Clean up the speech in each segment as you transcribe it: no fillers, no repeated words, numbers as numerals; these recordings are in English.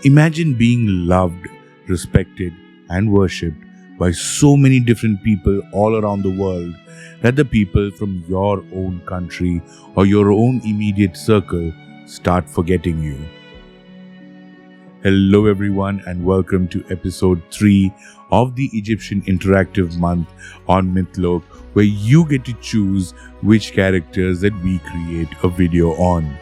Imagine being loved, respected, and worshipped by so many different people all around the world that the people from your own country or your own immediate circle start forgetting you. Hello everyone and welcome to episode 3 of the Egyptian Interactive Month on Mythology, where you get to choose which characters that we create a video on.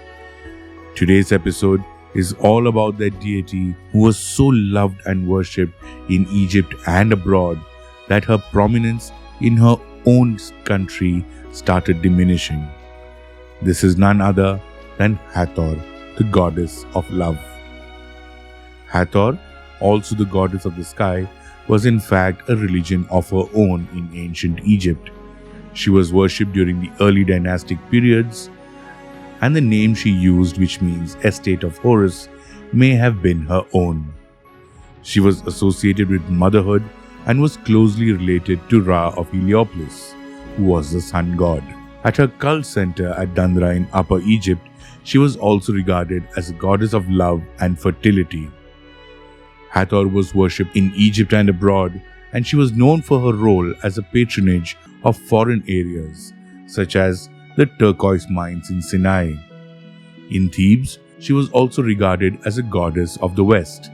Today's episode is all about that deity who was so loved and worshipped in Egypt and abroad that her prominence in her own country started diminishing. This is none other than Hathor, the goddess of love. Hathor, also the goddess of the sky, was in fact a religion of her own in ancient Egypt. She was worshipped during the early dynastic periods, and the name she used, which means estate of Horus, may have been her own. She was associated with motherhood and was closely related to Ra of Heliopolis, who was the sun god. At her cult center at Dendra in Upper Egypt, she was also regarded as a goddess of love and fertility. Hathor was worshipped in Egypt and abroad, and she was known for her role as a patronage of foreign areas, such as the turquoise mines in Sinai. In Thebes, she was also regarded as a goddess of the West.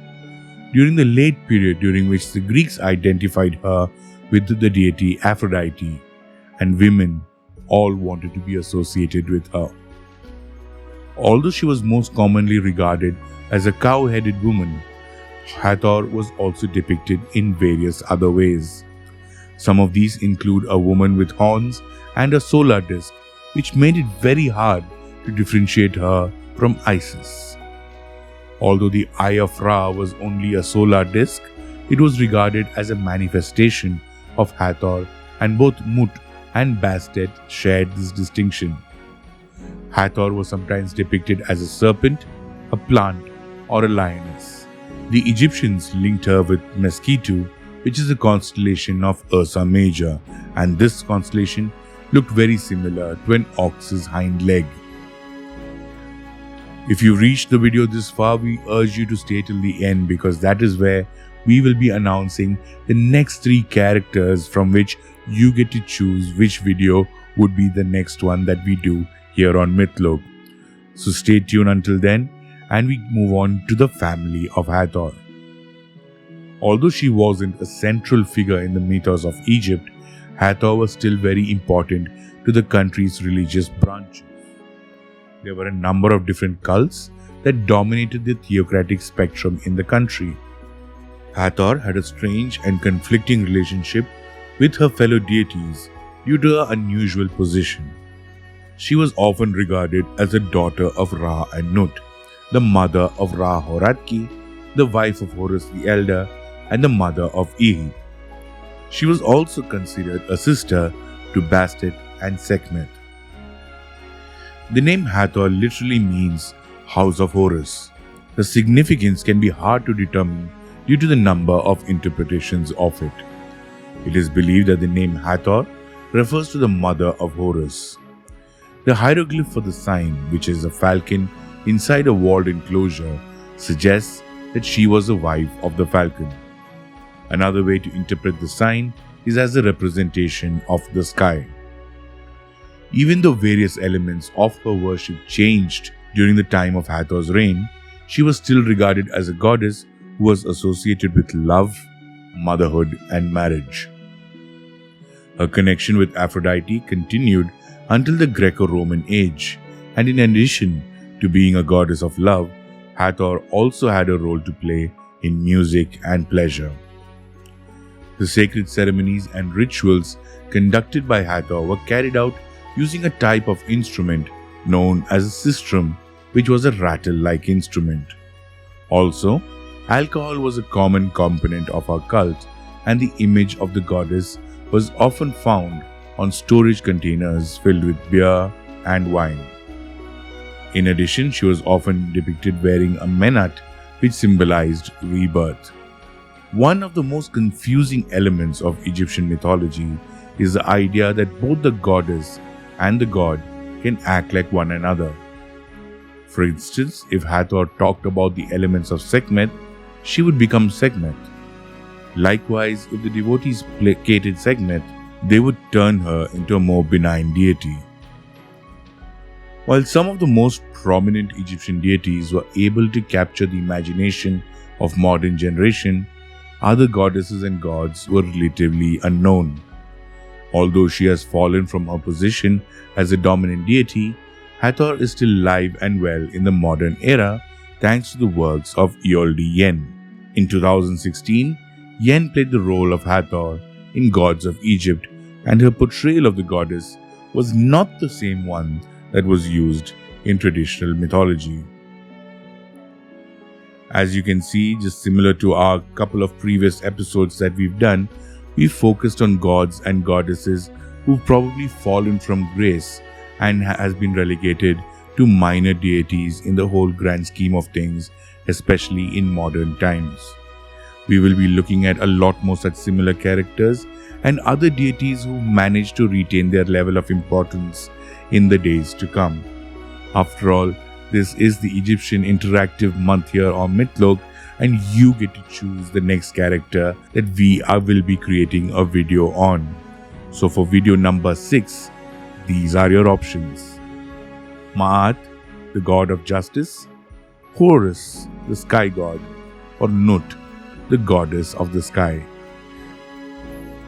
During the late period during which the Greeks identified her with the deity Aphrodite, and women all wanted to be associated with her. Although she was most commonly regarded as a cow-headed woman, Hathor was also depicted in various other ways. Some of these include a woman with horns and a solar disk, which made it very hard to differentiate her from Isis. Although the Eye of Ra was only a solar disk, it was regarded as a manifestation of Hathor, and both Mut and Bastet shared this distinction. Hathor was sometimes depicted as a serpent, a plant, or a lioness. The Egyptians linked her with Meskhetiu, which is a constellation of Ursa Major, and this constellation looked very similar to an ox's hind leg. If you reached the video this far, we urge you to stay till the end, because that is where we will be announcing the next 3 characters from which you get to choose which video would be the next one that we do here on Mythology. So stay tuned until then, and we move on to the family of Hathor. Although she wasn't a central figure in the mythos of Egypt, Hathor was still very important to the country's religious branches. There were a number of different cults that dominated the theocratic spectrum in the country. Hathor had a strange and conflicting relationship with her fellow deities due to her unusual position. She was often regarded as a daughter of Ra and Nut, the mother of Ra Horatki, the wife of Horus the Elder, and the mother of Ihi. She was also considered a sister to Bastet and Sekhmet. The name Hathor literally means house of Horus. The significance can be hard to determine due to the number of interpretations of it. It is believed that the name Hathor refers to the mother of Horus. The hieroglyph for the sign, which is a falcon inside a walled enclosure, suggests that she was the wife of the falcon. Another way to interpret the sign is as a representation of the sky. Even though various elements of her worship changed during the time of Hathor's reign, she was still regarded as a goddess who was associated with love, motherhood, and marriage. Her connection with Aphrodite continued until the Greco-Roman age, and in addition to being a goddess of love, Hathor also had a role to play in music and pleasure. The sacred ceremonies and rituals conducted by Hathor were carried out using a type of instrument known as a sistrum, which was a rattle-like instrument. Also, alcohol was a common component of her cult, and the image of the goddess was often found on storage containers filled with beer and wine. In addition, she was often depicted wearing a menat, which symbolized rebirth. One of the most confusing elements of Egyptian mythology is the idea that both the goddess and the god can act like one another. For instance, if Hathor talked about the elements of Sekhmet, she would become Sekhmet. Likewise, if the devotees placated Sekhmet, they would turn her into a more benign deity. While some of the most prominent Egyptian deities were able to capture the imagination of modern generation, other goddesses and gods were relatively unknown. Although she has fallen from her position as a dominant deity, Hathor is still alive and well in the modern era thanks to the works of Yoldi Yen. In 2016, Yen played the role of Hathor in Gods of Egypt, and her portrayal of the goddess was not the same one that was used in traditional mythology. As you can see, just similar to our couple of previous episodes that we've done, we focused on gods and goddesses who've probably fallen from grace and has been relegated to minor deities in the whole grand scheme of things, especially in modern times. We will be looking at a lot more such similar characters and other deities who managed to retain their level of importance in the days to come. After all, this is the Egyptian interactive month here on Mythlogue, and you get to choose the next character that we will be creating a video on. So for video number 6, these are your options: Ma'at, the god of justice; Horus, the sky god; or Nut, the goddess of the sky.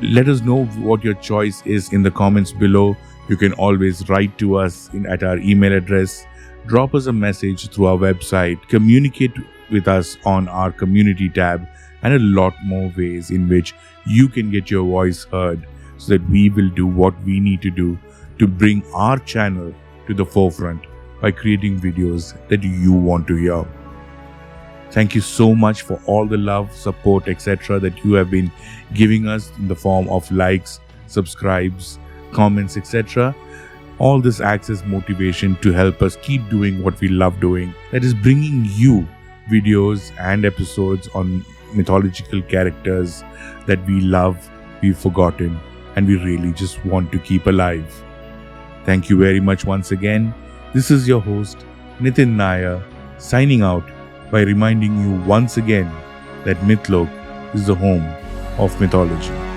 Let us know what your choice is in the comments below. You can always write to us at our email address, drop us a message through our website, communicate with us on our community tab, and a lot more ways in which you can get your voice heard so that we will do what we need to do to bring our channel to the forefront by creating videos that you want to hear. Thank you so much for all the love, support, etc. that you have been giving us in the form of likes, subscribes, comments, etc. All this acts as motivation to help us keep doing what we love doing, that is bringing you videos and episodes on mythological characters that we love, we've forgotten, and we really just want to keep alive. Thank you very much once again. This is your host, Nitin Nair, signing out by reminding you once again that Mythlogue is the home of mythology.